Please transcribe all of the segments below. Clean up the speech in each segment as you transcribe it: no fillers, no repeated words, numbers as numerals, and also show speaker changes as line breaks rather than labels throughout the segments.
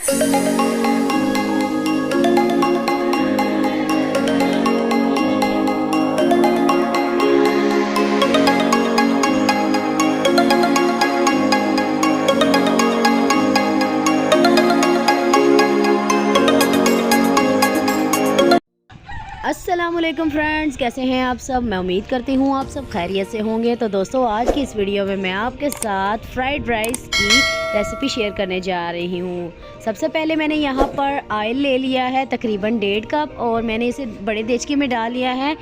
अस्सलामुअलैकुम फ्रेंड्स, कैसे हैं आप सब। मैं उम्मीद करती हूँ आप सब खैरियत से होंगे। तो दोस्तों, आज की इस वीडियो में मैं आपके साथ फ्राइड राइस की रेसिपी शेयर करने जा रही हूँ। सबसे पहले मैंने यहाँ पर ऑयल ले लिया है तकरीबन 1.5 कप, और मैंने इसे बड़े देचके में डाल लिया है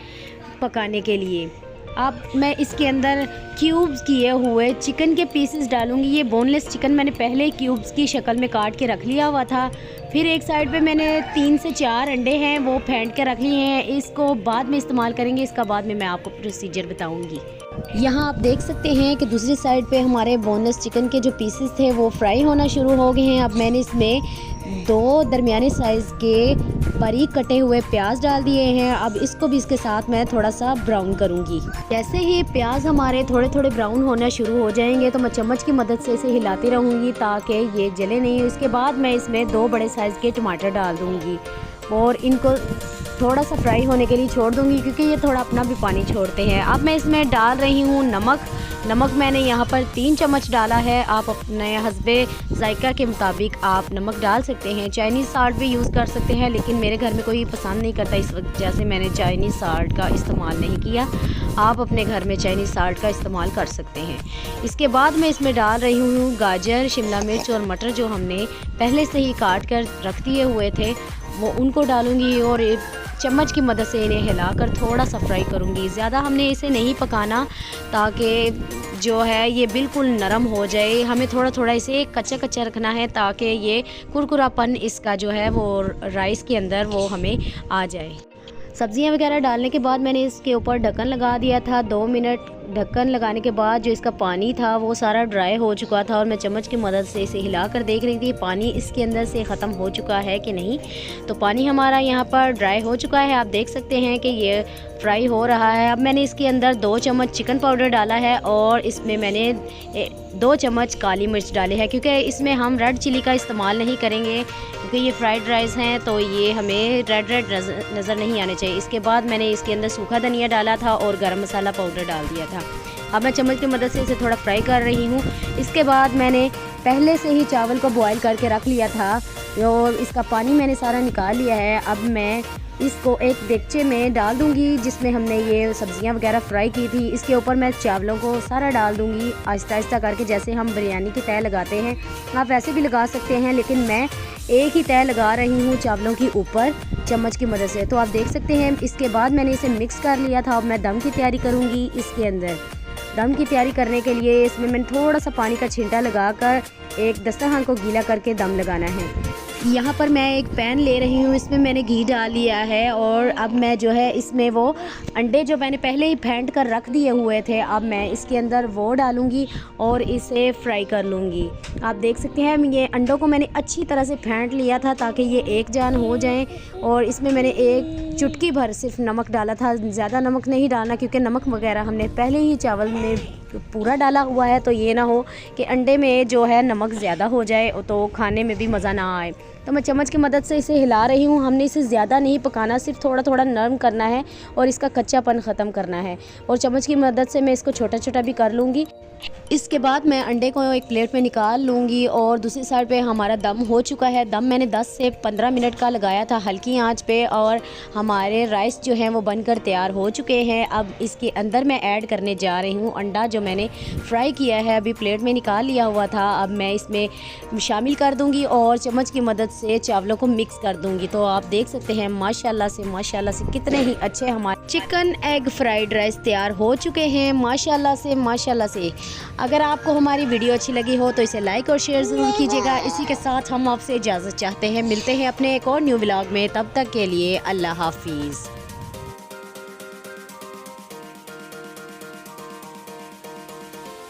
पकाने के लिए। अब मैं इसके अंदर क्यूब्स किए हुए चिकन के पीसेस डालूंगी। ये बोनलेस चिकन मैंने पहले क्यूब्स की शक्ल में काट के रख लिया हुआ था। फिर एक साइड पे मैंने 3 से 4 अंडे हैं वो फेंट के रख लिए हैं। इसको बाद में इस्तेमाल करेंगे, इसका बाद में मैं आपको प्रोसीजर बताऊंगी। यहाँ आप देख सकते हैं कि दूसरी साइड पे हमारे बोनलेस चिकन के जो पीसेस थे वो फ्राई होना शुरू हो गए हैं। अब मैंने इसमें 2 दरमियाने साइज़ के बारीक कटे हुए प्याज डाल दिए हैं। अब इसको भी इसके साथ मैं थोड़ा सा ब्राउन करूँगी। जैसे ही प्याज हमारे थोड़े थोड़े ब्राउन होना शुरू हो जाएंगे तो मैं चम्मच की मदद से इसे हिलाती रहूँगी ताकि ये जले नहीं। इसके बाद मैं इसमें 2 बड़े साइज़ के टमाटर डाल दूँगी और इनको थोड़ा सा फ्राई होने के लिए छोड़ दूँगी, क्योंकि ये थोड़ा अपना भी पानी छोड़ते हैं। अब मैं इसमें डाल रही हूँ नमक मैंने यहाँ पर 3 चम्मच डाला है। आप अपने हस्बे जायका के मुताबिक आप नमक डाल सकते हैं। चाइनीज़ साल्ट भी यूज़ कर सकते हैं, लेकिन मेरे घर में कोई पसंद नहीं करता, इस वजह से मैंने चाइनीज़ साल्ट का इस्तेमाल नहीं किया। आप अपने घर में चाइनीज़ साल्ट का इस्तेमाल कर सकते हैं। इसके बाद मैं इसमें डाल रही हूँ गाजर, शिमला मिर्च और मटर जो हमने पहले से ही काट कर रख दिए हुए थे, वो उनको डालूँगी और चम्मच की मदद से इन्हें हिलाकर थोड़ा सा फ्राई करूँगी। ज़्यादा हमने इसे नहीं पकाना ताकि जो है ये बिल्कुल नरम हो जाए। हमें थोड़ा थोड़ा इसे कच्चा कच्चा रखना है ताकि ये कुरकुरापन इसका जो है वो राइस के अंदर वो हमें आ जाए। सब्जियां वगैरह डालने के बाद मैंने इसके ऊपर ढक्कन लगा दिया था। 2 मिनट ढक्कन लगाने के बाद जो इसका पानी था वो सारा ड्राई हो चुका था और मैं चम्मच की मदद से इसे हिलाकर देख रही थी पानी इसके अंदर से ख़त्म हो चुका है कि नहीं। तो पानी हमारा यहाँ पर ड्राई हो चुका है। आप देख सकते हैं कि ये फ्राई हो रहा है। अब मैंने इसके अंदर 2 चम्मच चिकन पाउडर डाला है और इसमें मैंने 2 चम्मच काली मिर्च डाले हैं, क्योंकि इसमें हम रेड चिली का इस्तेमाल नहीं करेंगे, क्योंकि ये फ्राइड राइस हैं तो ये हमें रेड नज़र नहीं आने चाहिए। इसके बाद मैंने इसके अंदर सूखा धनिया डाला था और गरम मसाला पाउडर डाल दिया था। अब मैं चम्मच की मदद से इसे थोड़ा फ्राई कर रही हूँ। इसके बाद मैंने पहले से ही चावल को बॉईल करके रख लिया था और इसका पानी मैंने सारा निकाल लिया है। अब मैं इसको एक देगचे में डाल दूंगी जिसमें हमने ये सब्जियां वगैरह फ्राई की थी। इसके ऊपर मैं चावलों को सारा डाल दूंगी आहिस्ता आहिस्ता करके, जैसे हम बिरयानी की तह लगाते हैं। आप वैसे भी लगा सकते हैं, लेकिन मैं एक ही तह लगा रही हूँ चावलों की ऊपर चम्मच की मदद से। तो आप देख सकते हैं इसके बाद मैंने इसे मिक्स कर लिया था। अब मैं दम की तैयारी करूँगी। इसके अंदर दम की तैयारी करने के लिए इसमें मैंने थोड़ा सा पानी का छींटा लगाकर एक दस्तरखान को गीला करके दम लगाना है। यहाँ पर मैं एक पैन ले रही हूँ, इसमें मैंने घी डाल लिया है और अब मैं जो है इसमें वो अंडे जो मैंने पहले ही फेंट कर रख दिए हुए थे, अब मैं इसके अंदर वो डालूँगी और इसे फ्राई कर लूँगी। आप देख सकते हैं ये अंडों को मैंने अच्छी तरह से फेंट लिया था ताकि ये एक जान हो जाएं। और इसमें मैंने 1 चुटकी भर सिर्फ नमक डाला था, ज़्यादा नमक नहीं डालना, क्योंकि नमक वगैरह हमने पहले ही चावल में पूरा डाला हुआ है। तो ये ना हो कि अंडे में जो है नमक ज़्यादा हो जाए तो खाने में भी मज़ा ना आए। तो मैं चम्मच की मदद से इसे हिला रही हूँ। हमने इसे ज़्यादा नहीं पकाना, सिर्फ थोड़ा थोड़ा नरम करना है और इसका कच्चापन ख़त्म करना है। और चम्मच की मदद से मैं इसको छोटा छोटा भी कर लूँगी। इसके बाद मैं अंडे को एक प्लेट में निकाल लूँगी और दूसरी साइड पे हमारा दम हो चुका है। दम मैंने 10 से 15 मिनट का लगाया था हल्की आंच पे और हमारे राइस जो हैं वो बनकर तैयार हो चुके हैं। अब इसके अंदर मैं ऐड करने जा रही हूँ अंडा जो मैंने फ्राई किया है, अभी प्लेट में निकाल लिया हुआ था। अब मैं इसमें शामिल कर दूँगी और चम्मच की मदद से चावलों को मिक्स कर दूँगी। तो आप देख सकते हैं माशाल्लाह से कितने ही अच्छे हमारे चिकन एग फ्राइड राइस तैयार हो चुके हैं। माशाल्लाह से। अगर आपको हमारी वीडियो अच्छी लगी हो तो इसे लाइक और शेयर ज़रूर कीजिएगा। इसी के साथ हम आपसे इजाज़त चाहते हैं। मिलते हैं अपने एक और न्यू व्लॉग में, तब तक के लिए अल्लाह हाफिज़।